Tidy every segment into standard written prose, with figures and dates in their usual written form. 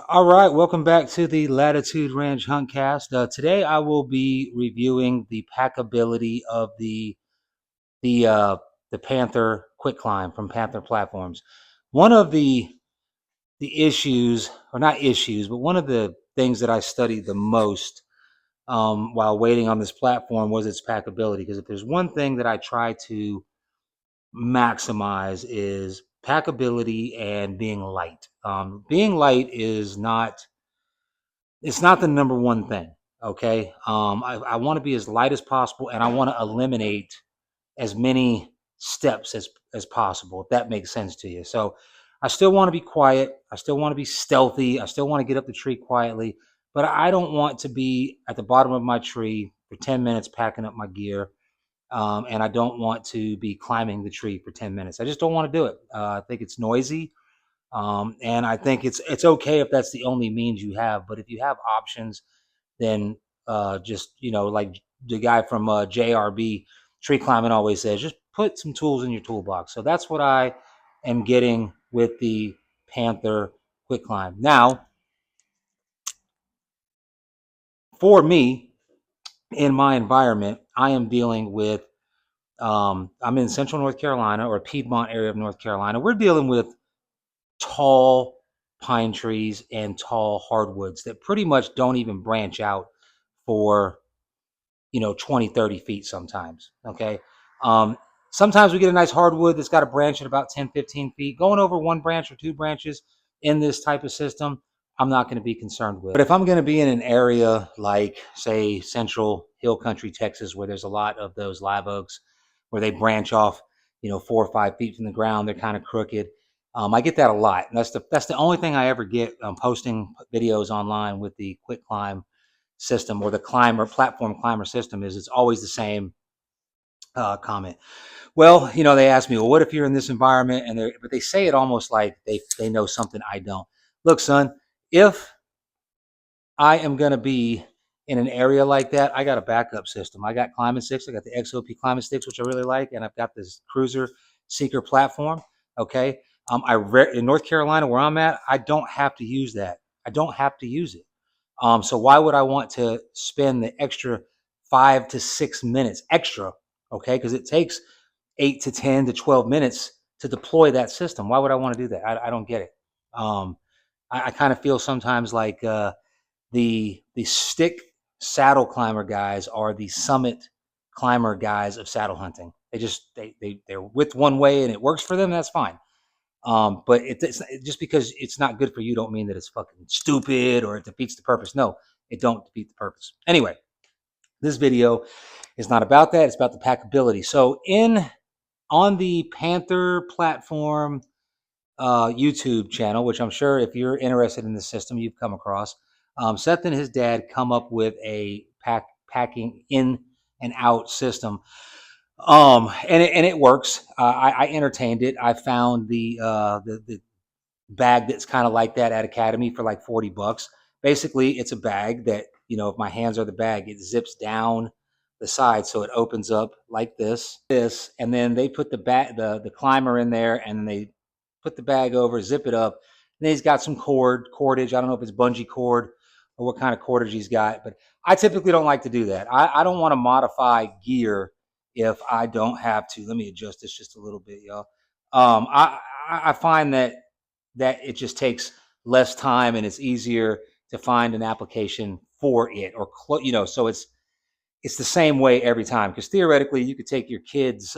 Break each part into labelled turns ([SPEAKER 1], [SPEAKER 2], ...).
[SPEAKER 1] All right, welcome back to the Latitude Ranch Huntcast. Today I will be reviewing the packability of the uh, the Panther Quick Climb from Panther Platforms. One of the issues, or not issues, but one of the things that I studied the most while waiting on this platform was its packability. Because if there's one thing that I try to maximize is packability and being light. Being light is not it's not the number one thing. Okay. I want to be as light as possible, and I want to eliminate as many steps as possible, if that makes sense to you. So I still want to be quiet. I still want to be stealthy. I still want to get up the tree quietly, but I don't want to be at the bottom of my tree for 10 minutes packing up my gear. And I don't want to be climbing the tree for 10 minutes. I just don't want to do it. I think it's noisy. And I think it's okay if that's the only means you have. But if you have options, then just like the guy from JRB Tree Climbing always says, just put some tools in your toolbox. So that's what I am getting with the Panther Quick Climb. Now, for me, in my environment, I am dealing with. I'm in Central North Carolina, or Piedmont area of North Carolina. We're dealing with tall pine trees and tall hardwoods that pretty much don't even branch out for 20, 30 feet sometimes. Okay. um, Sometimes we get a nice hardwood that's got a branch at about 10, 15 feet. Going over one branch or two branches in this type of system, I'm not going to be concerned with. But if I'm going to be in an area like, say, central hill country Texas, where there's a lot of those live oaks where they branch off 4 or 5 feet from the ground, they're kind of crooked. I get that a lot, and that's the only thing I ever get posting videos online with the quick climb system, or the climber platform climber system, is it's always the same comment. Well, they ask me, well, what if you're in this environment? But they say it almost like they know something I don't. Look, son, if I am going to be in an area like that, I got a backup system. I got climbing sticks. I got the XOP climbing sticks, which I really like, and I've got this Cruiser Seeker platform. Okay. In North Carolina, where I'm at, I don't have to use that. I don't have to use it. So why would I want to spend the extra 5 to 6 minutes extra? Okay, because it takes 8 to 10 to 12 minutes to deploy that system. Why would I want to do that? I don't get it. I kind of feel sometimes like the stick saddle climber guys are the summit climber guys of saddle hunting. They're with one way and it works for them. That's fine. But it's just because it's not good for you don't mean that it's fucking stupid or it defeats the purpose. No, it don't defeat the purpose. Anyway, this video is not about that. It's about the packability. So on the Panther platform YouTube channel, which I'm sure if you're interested in the system, you've come across, Seth and his dad come up with a packing in and out system. And it works. I entertained it. I found the bag that's kind of like that at Academy for like $40. Basically, it's a bag that, if my hands are the bag, it zips down the side, so it opens up like this, and then they put the climber in there, and then they put the bag over, zip it up. And then he's got some cordage. I don't know if it's bungee cord or what kind of cordage he's got, but I typically don't like to do that. I don't want to modify gear if I don't have to. Let me adjust this just a little bit, y'all. I find that it just takes less time and it's easier to find an application for it, or so it's the same way every time, because theoretically you could take your kids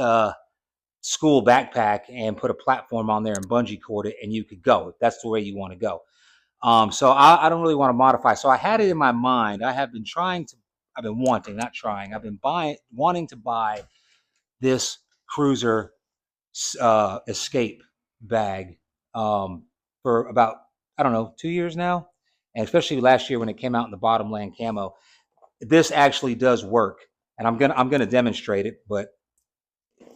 [SPEAKER 1] school backpack and put a platform on there and bungee cord it, and you could go if that's the way you want to go. So I don't really want to modify. So I had it in my mind. I've been wanting to buy this Cruiser Escape bag for about, I don't know, 2 years now, and especially last year when it came out in the bottomland camo. This actually does work, and I'm gonna demonstrate it. But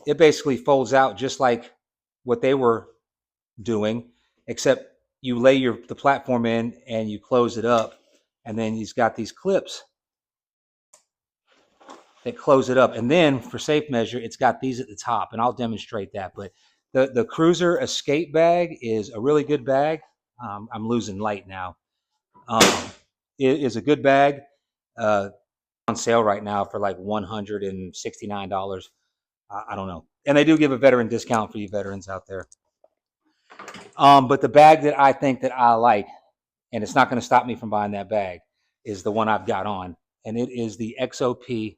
[SPEAKER 1] it basically folds out just like what they were doing, except you lay the platform in and you close it up, and then he's got these clips that close it up. And then for safe measure, it's got these at the top, and I'll demonstrate that. But the Cruiser Escape bag is a really good bag. I'm losing light now. It is a good bag. On sale right now for like $169. I don't know. And they do give a veteran discount for you veterans out there. But the bag that I think that I like, and it's not going to stop me from buying that bag, is the one I've got on. And it is the XOP.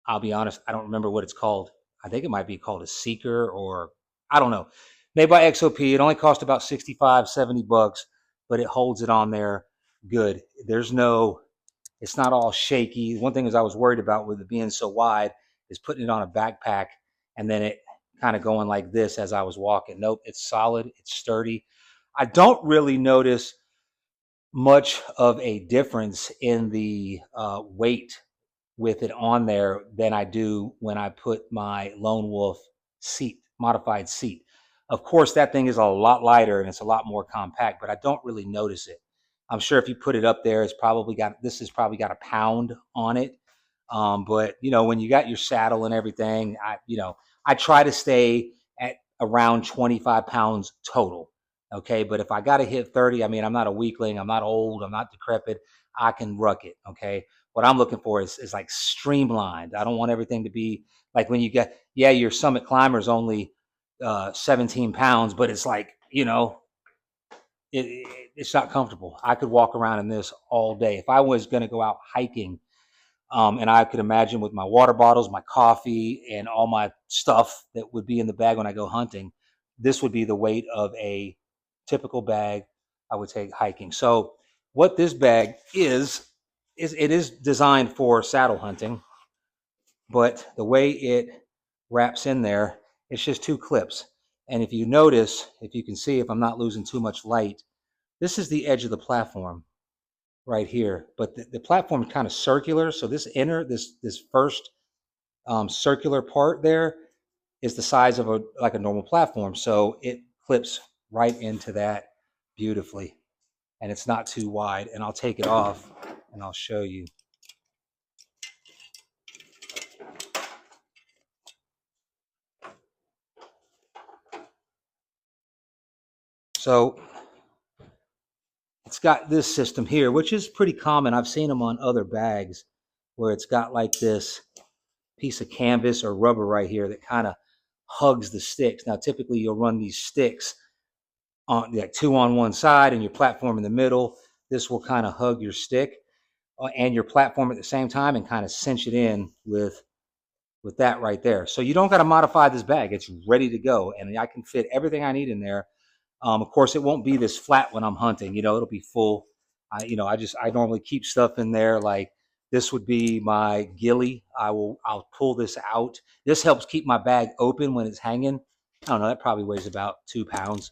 [SPEAKER 1] I'll be honest, I don't remember what it's called. I think it might be called a Seeker, or I don't know. Made by XOP. It only cost about 65, 70 bucks, but it holds it on there good. It's not all shaky. One thing is I was worried about with it being so wide is putting it on a backpack and then it kind of going like this as I was walking. Nope, it's solid, it's sturdy. I don't really notice much of a difference in the weight with it on there than I do when I put my Lone Wolf seat, modified seat. Of course, that thing is a lot lighter and it's a lot more compact, but I don't really notice it. I'm sure if you put it up there, this has probably got a pound on it. But when you got your saddle and everything, I try to stay at around 25 pounds total. Okay. But if I got to hit 30, I mean, I'm not a weakling. I'm not old. I'm not decrepit. I can ruck it. Okay. What I'm looking for is like streamlined. I don't want everything to be like when you get, yeah, your summit climber is only 17 pounds, but it's like, it's not comfortable. I could walk around in this all day. If I was going to go out hiking, and I could imagine with my water bottles, my coffee, and all my stuff that would be in the bag when I go hunting, this would be the weight of a typical bag I would take hiking. So what this bag is it is designed for saddle hunting, but the way it wraps in there, it's just two clips. And if you notice, if you can see, if I'm not losing too much light, this is the edge of the platform right here. But the platform is kind of circular. So this first circular part there is the size of like a normal platform. So it clips right into that beautifully. And it's not too wide. And I'll take it off and I'll show you. So it's got this system here, which is pretty common. I've seen them on other bags where it's got like this piece of canvas or rubber right here that kind of hugs the sticks. Now, typically you'll run these sticks on like two on one side and your platform in the middle. This will kind of hug your stick and your platform at the same time and kind of cinch it in with that right there. So you don't got to modify this bag. It's ready to go. And I can fit everything I need in there. Of course, it won't be this flat when I'm hunting. It'll be full. I normally keep stuff in there. Like this would be my ghillie. I'll pull this out. This helps keep my bag open when it's hanging. I don't know. That probably weighs about 2 pounds.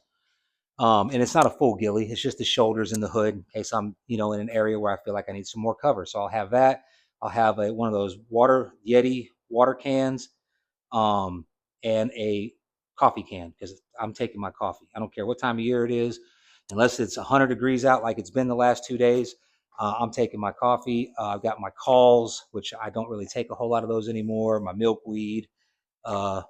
[SPEAKER 1] And it's not a full ghillie. It's just the shoulders and the hood in case I'm, in an area where I feel like I need some more cover. So I'll have that. I'll have one of those Yeti water cans, and a coffee can because I'm taking my coffee. I don't care what time of year it is, unless it's 100 degrees out like it's been the last 2 days. I'm taking my coffee. I've got my calls, which I don't really take a whole lot of those anymore. My milkweed. Uh,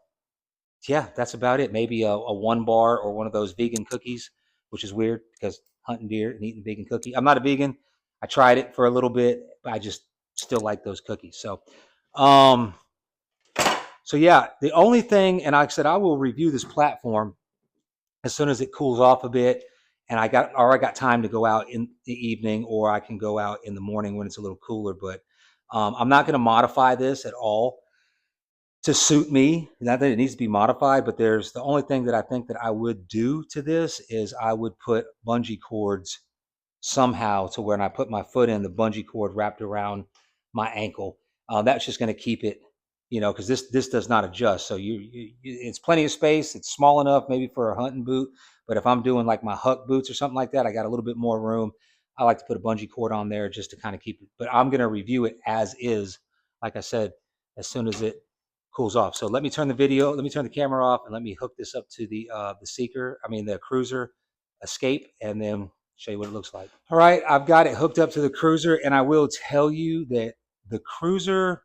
[SPEAKER 1] yeah, that's about it. Maybe a 1 bar or one of those vegan cookies, which is weird because hunting deer and eating vegan cookie. I'm not a vegan. I tried it for a little bit, but I just still like those cookies. Um, so yeah, the only thing, and like I said, I will review this platform as soon as it cools off a bit, and I got time to go out in the evening, or I can go out in the morning when it's a little cooler. But I'm not going to modify this at all to suit me. Not that it needs to be modified, but there's the only thing that I think that I would do to this is I would put bungee cords somehow to where when I put my foot in, the bungee cord wrapped around my ankle. That's just going to keep it, because this does not adjust. So it's plenty of space. It's small enough maybe for a hunting boot, but if I'm doing like my huck boots or something like that, I got a little bit more room. I like to put a bungee cord on there just to kind of keep it. But I'm going to review it as is, like I said, as soon as it cools off. So let me turn the camera off, and let me hook this up to the the cruiser escape, and then show you what it looks like. All right, I've got it hooked up to the cruiser, and I will tell you that the cruiser,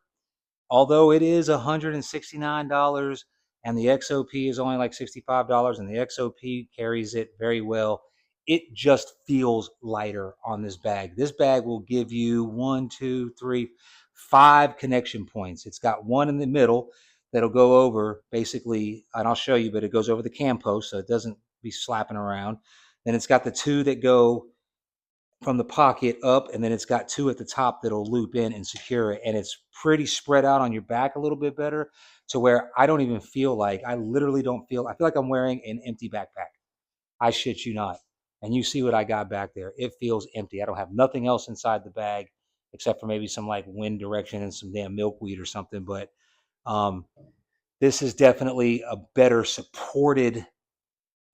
[SPEAKER 1] although it is $169 and the XOP is only like $65, and the XOP carries it very well, it just feels lighter on this bag. This bag will give you 1, 2, 3, 5 connection points. It's got one in the middle that'll go over basically, and I'll show you, but it goes over the cam post so it doesn't be slapping around. Then it's got the two that go from the pocket up, and then it's got two at the top that'll loop in and secure it. And it's pretty spread out on your back a little bit better, to where I don't even feel like, I literally don't feel, I feel like I'm wearing an empty backpack. I shit you not. And you see what I got back there. It feels empty. I don't have nothing else inside the bag except for maybe some like wind direction and some damn milkweed or something. But um, this is definitely a better supported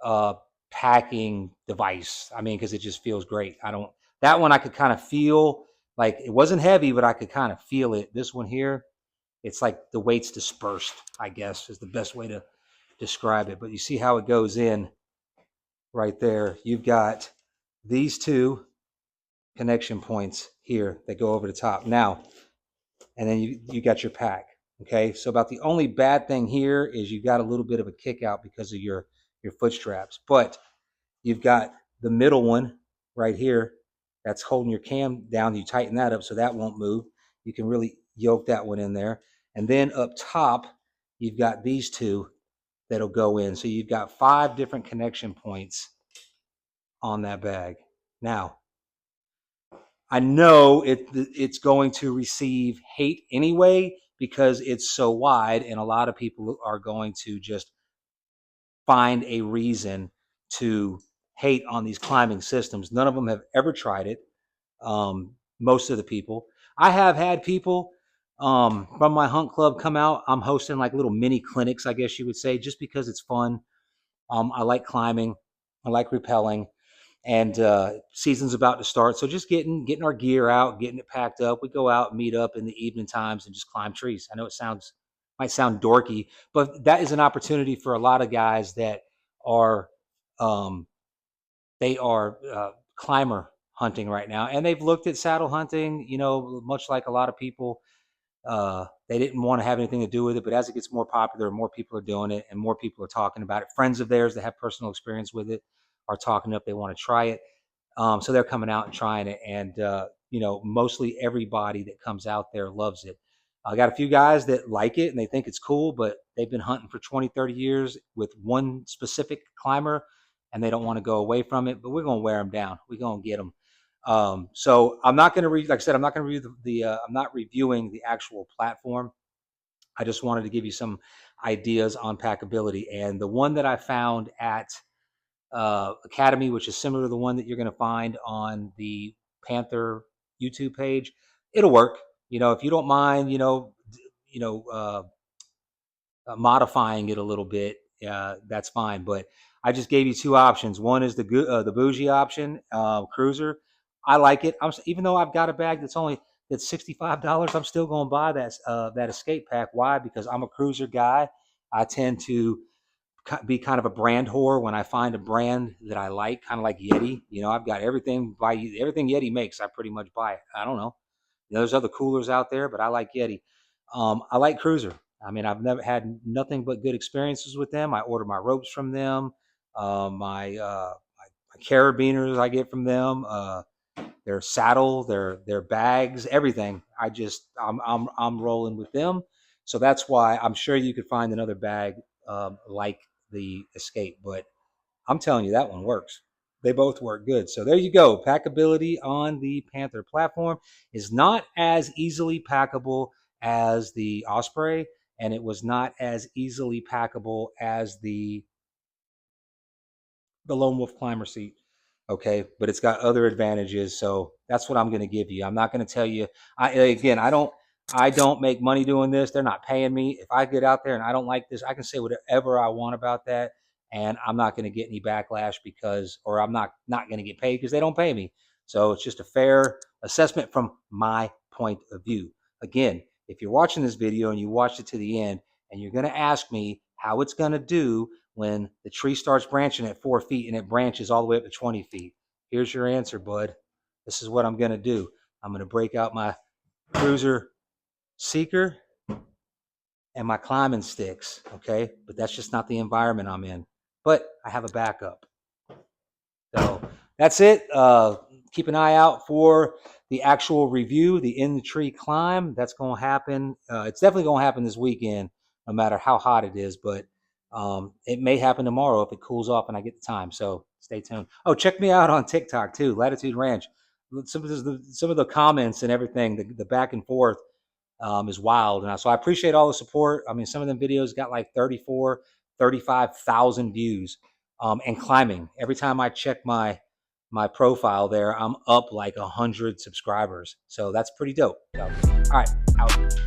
[SPEAKER 1] uh, packing device. I mean, because it just feels great. I don't, that one I could kind of feel like it wasn't heavy, but I could kind of feel it. This one here, it's like the weight's dispersed, I guess is the best way to describe it. But you see how it goes in right there. You've got these two connection points here that go over the top now, and then you got your pack. Okay, so about the only bad thing here is you got a little bit of a kick out because of your foot straps, but you've got the middle one right here that's holding your cam down. You tighten that up so that won't move. You can really yoke that one in there, and then up top you've got these two that'll go in. So you've got 5 different connection points on that bag. Now, I know it's going to receive hate anyway because it's so wide, and a lot of people are going to just find a reason to hate on these climbing systems. None of them have ever tried it. Most of the people. I have had people from my hunt club come out. I'm hosting like little mini clinics, I guess you would say, just because it's fun. I like climbing. I like rappelling, and season's about to start. So just getting our gear out, getting it packed up. We go out, meet up in the evening times, and just climb trees. I know it might sound dorky, but that is an opportunity for a lot of guys that are um, they are climber hunting right now, and they've looked at saddle hunting. You know, much like a lot of people, they didn't want to have anything to do with it, but as it gets more popular, more people are doing it, and more people are talking about it. Friends of theirs that have personal experience with it are talking up. They want to try it, so they're coming out and trying it. And you know, mostly everybody that comes out there loves it. I got a few guys that like it and they think it's cool, but they've been hunting for 20, 30 years with one specific climber, and they don't want to go away from it. But we're going to wear them down. We're going to get them. So I'm not going to read, like I said, I'm not going to review I'm not reviewing the actual platform. I just wanted to give you some ideas on packability. And the one that I found at Academy, which is similar to the one that you're going to find on the Panther YouTube page, it'll work. You know, if you don't mind, you know, modifying it a little bit, that's fine. But I just gave you 2 options. One is the bougie option, cruiser. I like it. Even though I've got a bag that's $65, I'm still going to buy that escape pack. Why? Because I'm a cruiser guy. I tend to be kind of a brand whore. When I find a brand that I like, kind of like Yeti. You know, I've got everything Yeti makes. I pretty much buy it. I don't know. There's other coolers out there, but I like Yeti. I like Cruiser. I mean, I've never had nothing but good experiences with them. I order my ropes from them, my carabiners I get from them, their saddle, their bags, everything. I'm rolling with them. So that's why I'm sure you could find another bag like the Escape, but I'm telling you that one works. They both work good. So there you go. Packability on the Panther platform is not as easily packable as the Osprey, and it was not as easily packable as the Lone Wolf Climber seat. Okay, but it's got other advantages, so that's what I'm going to give you. I'm not going to tell you. I don't make money doing this. They're not paying me. If I get out there and I don't like this, I can say whatever I want about that, and I'm not going to get any backlash or I'm not going to get paid because they don't pay me. So it's just a fair assessment from my point of view. Again, if you're watching this video and you watched it to the end, and you're going to ask me how it's going to do when the tree starts branching at 4 feet and it branches all the way up to 20 feet. Here's your answer, bud. This is what I'm going to do. I'm going to break out my cruiser seeker and my climbing sticks, okay? But that's just not the environment I'm in. But I have a backup. So that's it. Keep an eye out for the actual review, the In the Tree climb. That's going to happen. It's definitely going to happen this weekend, no matter how hot it is. But it may happen tomorrow if it cools off and I get the time. So stay tuned. Oh, check me out on TikTok too, Latitude Ranch. Some of the comments and everything, the back and forth is wild. And so I appreciate all the support. I mean, some of them videos got like 34, 35,000 views and climbing. Every time I check my profile there, I'm up like 100 subscribers. So that's pretty dope. So, all right, out.